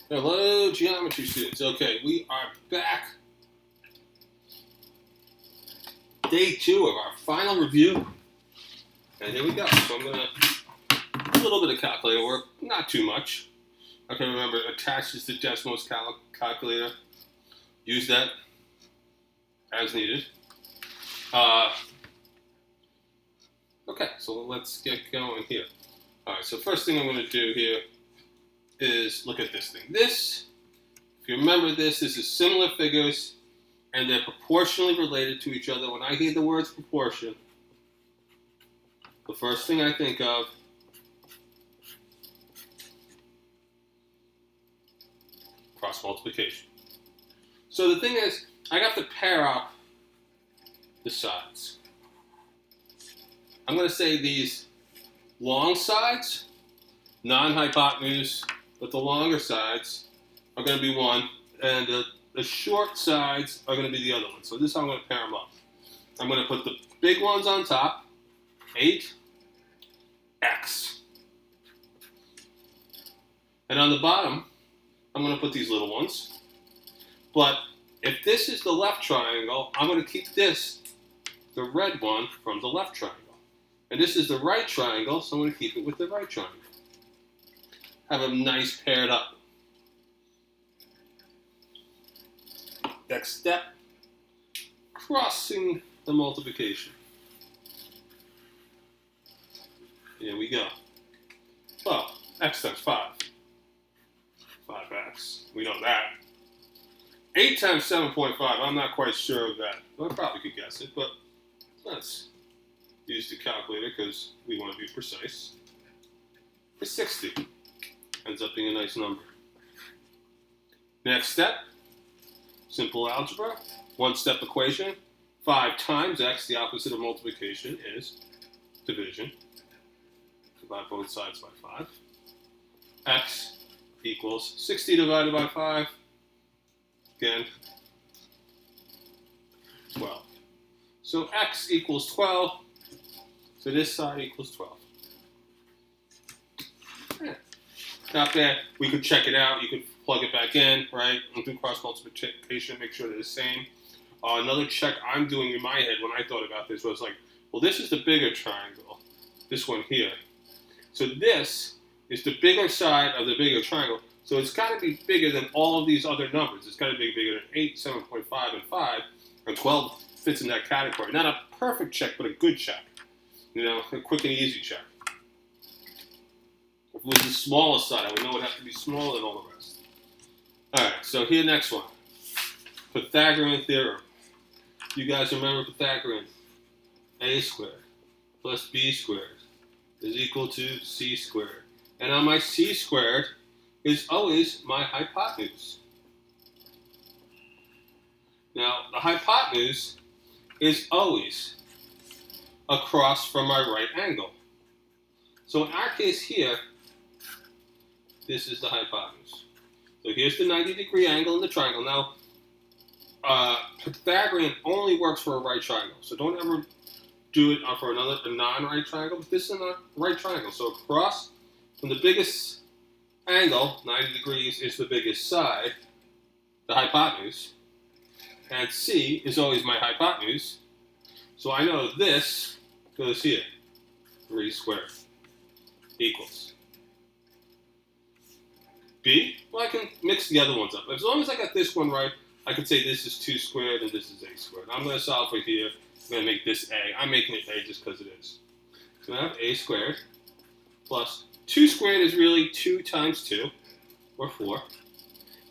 Hello, geometry students. Okay, we are back. Day 2 of our final review. And here we go. So I'm going to do a little bit of calculator work, not too much. Okay, remember, attach the Desmos calculator. Use that as needed. Okay, so let's get going here. All right, so first thing I'm going to do here is look at this thing. This, if you remember this is similar figures, and they're proportionally related to each other. When I hear the words proportion, the first thing I think of cross multiplication. So the thing is, I have to pair up the sides. I'm going to say these long sides, non-hypotenuse, but the longer sides are going to be one, and the short sides are going to be the other one. So this is how I'm going to pair them up. I'm going to put the big ones on top, 8x. And on the bottom, I'm going to put these little ones. But if this is the left triangle, I'm going to keep this, the red one, from the left triangle. And this is the right triangle, so I'm going to keep it with the right triangle. Have them nice paired up. Next step, crossing the multiplication. Here we go. Well, x times 5. 5x. We know that. 8 times 7.5. I'm not quite sure of that. I probably could guess it, but let's use the calculator because we want to be precise. It's 60. Ends up being a nice number. Next step, simple algebra. One-step equation. 5 times x, the opposite of multiplication, is division. Divide both sides by 5. X equals 60 divided by 5. Again, 12. So x equals 12. So this side equals 12. Not bad. We could check it out. You could plug it back in, right? And do cross multiplication, make sure they're the same. Another check I'm doing in my head when I thought about this was like, well, this is the bigger triangle, this one here. So this is the bigger side of the bigger triangle. So it's got to be bigger than all of these other numbers. It's got to be bigger than 8, 7.5, and 5. And 12 fits in that category. Not a perfect check, but a good check. You know, a quick and easy check. If it was the smallest side, I would know it would have to be smaller than all the rest. All right, so here, next one. Pythagorean theorem. You guys remember Pythagorean? A squared plus b squared is equal to c squared. And on my c squared is always my hypotenuse. Now, the hypotenuse is always across from my right angle. So in our case here, this is the hypotenuse. So here's the 90-degree angle in the triangle. Now, Pythagorean only works for a right triangle. So don't ever do it for a non-right triangle. But this is a right triangle. So across from the biggest angle, 90 degrees, is the biggest side, the hypotenuse. And C is always my hypotenuse. So I know this goes here. 3 squared equals. B, well, I can mix the other ones up. As long as I got this one right, I can say this is 2 squared and this is a squared. I'm going to solve for here. I'm going to make this a. I'm making it a just because it is. So I have a squared plus 2 squared is really 2 times 2, or 4.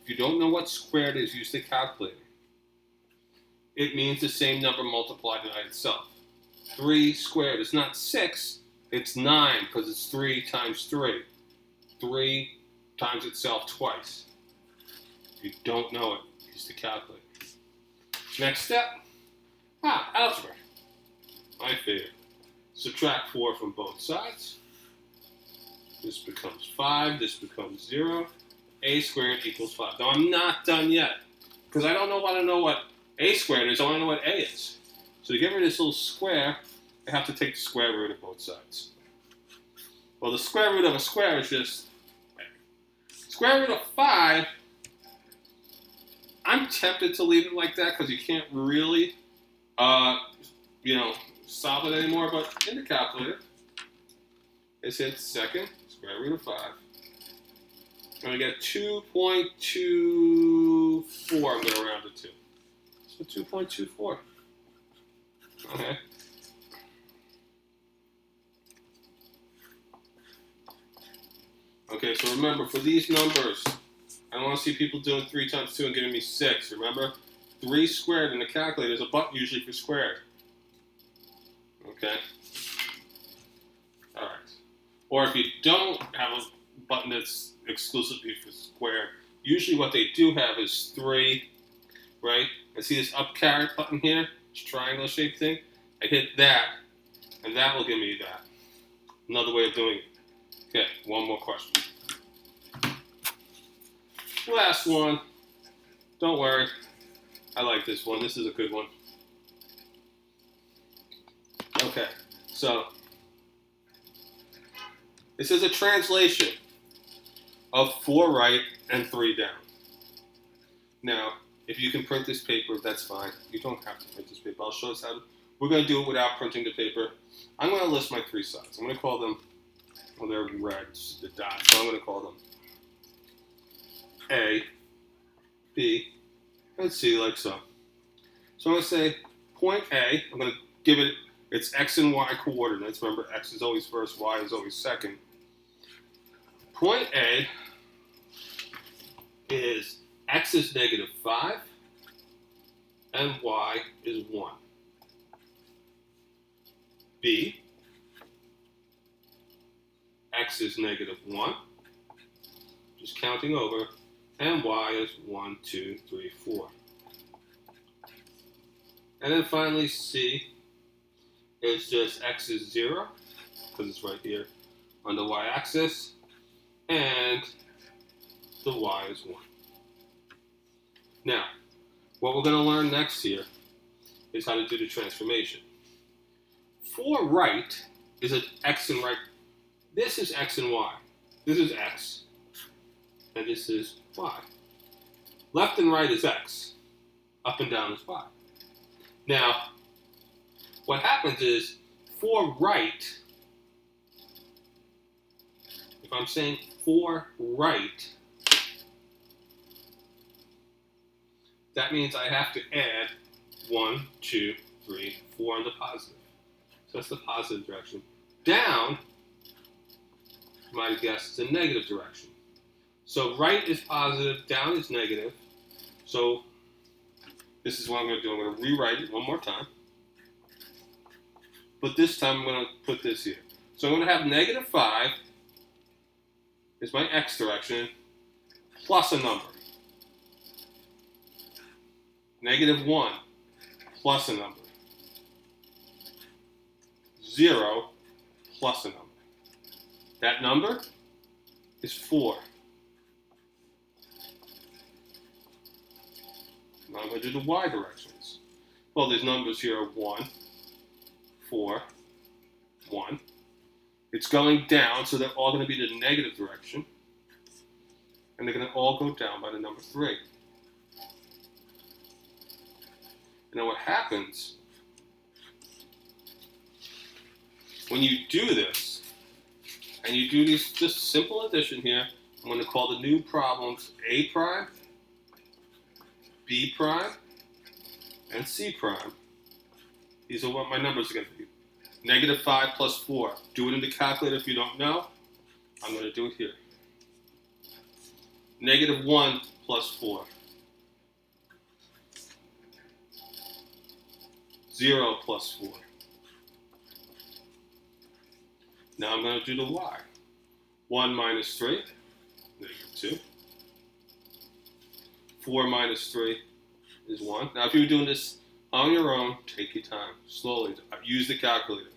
If you don't know what squared is, use the calculator. It means the same number multiplied by itself. 3 squared is not 6, it's 9 because it's 3 times 3. 3 times itself twice. If you don't know it, use the calculator. Next step, algebra. My favorite. Subtract 4 from both sides. This becomes 5, this becomes 0. A squared equals 5. Now I'm not done yet, because I don't know what a squared is, I want to know what a is. So to get rid of this little square, I have to take the square root of both sides. Well, the square root of a square is just a. Square root of 5, I'm tempted to leave it like that because you can't really, solve it anymore. But in the calculator, it said second square root of 5. I'm going to get 2.24. I'm going to round it to. So 2.24. Okay. Okay, so remember, for these numbers, I don't want to see people doing 3 times 2 and giving me 6. Remember, 3 squared in the calculator is a button usually for squared. Okay? Alright. Or if you don't have a button that's exclusively for squared, usually what they do have is 3, right? And see this up caret button here? This triangle shaped thing? I hit that, and that will give me that. Another way of doing it. Okay, one more question. Last one. Don't worry. I like this one. This is a good one. Okay, so this is a translation of 4 right and 3 down. Now, if you can print this paper, that's fine. You don't have to print this paper. I'll show us how to. We're going to do it without printing the paper. I'm going to list my 3 sides. I'm going to call them, well, they're red, the dots. So I'm going to call them A, B, and C, like so. So I'm going to say point A. I'm going to give it its X and Y coordinates. Remember, X is always first, Y is always second. Point A is X is negative 5, and Y is 1. B, X is negative 1, just counting over, and Y is 1, 2, 3, 4. And then finally C is just X is 0, because it's right here on the Y-axis, and the Y is 1. Now, what we're going to learn next here is how to do the transformation. 4 right is an X and right. This is X and Y. This is X, and this is Y. Left and right is X. Up and down is Y. Now, what happens is 4 right, if I'm saying 4 right, that means I have to add 1, 2, 3, 4 in the positive. So that's the positive direction. Down, you might have guessed, is a negative direction. So right is positive, down is negative. So this is what I'm going to do. I'm going to rewrite it one more time. But this time I'm going to put this here. So I'm going to have negative 5 is my X direction plus a number. Negative 1 plus a number. 0 plus a number. That number is 4. Now I'm going to do the Y directions. Well, these numbers here are 1, 4, 1. It's going down, so they're all going to be the negative direction. And they're going to all go down by the number 3. And then what happens when you do this, and you do these just simple addition here, I'm going to call the new problems A prime, B prime, and C prime. These are what my numbers are going to be. Negative 5 plus 4. Do it in the calculator if you don't know. I'm going to do it here. Negative 1 plus 4. 0 plus 4. Now I'm going to do the Y. 1 minus 3, negative 2. 4 minus 3 is 1. Now if you're doing this on your own, take your time. Slowly. Use the calculator.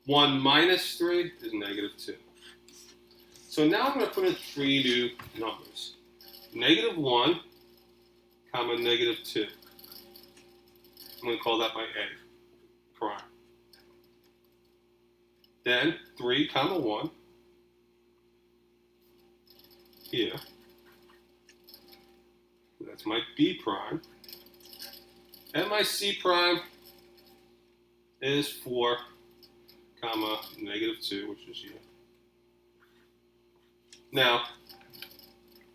1 minus 3 is negative 2. So now I'm going to put in 3 new numbers. Negative 1, comma negative 2. I'm going to call that my A prime. Then 3, comma 1. here. That's my B prime. And my C prime is 4, comma, -2, which is here. Now,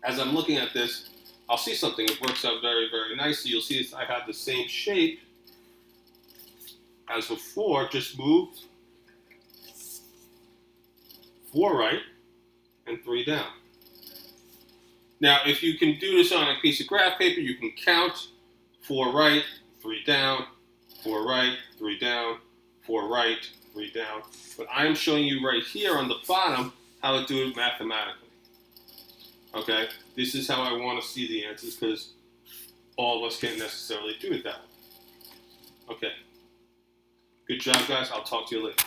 as I'm looking at this, I'll see something that works out very, very nicely. You'll see I have the same shape as before, just moved 4 right and 3 down. Now, if you can do this on a piece of graph paper, you can count 4 right, 3 down, 4 right, 3 down, 4 right, 3 down. But I'm showing you right here on the bottom how to do it mathematically. Okay, this is how I want to see the answers because all of us can't necessarily do it that way. Okay, good job, guys. I'll talk to you later.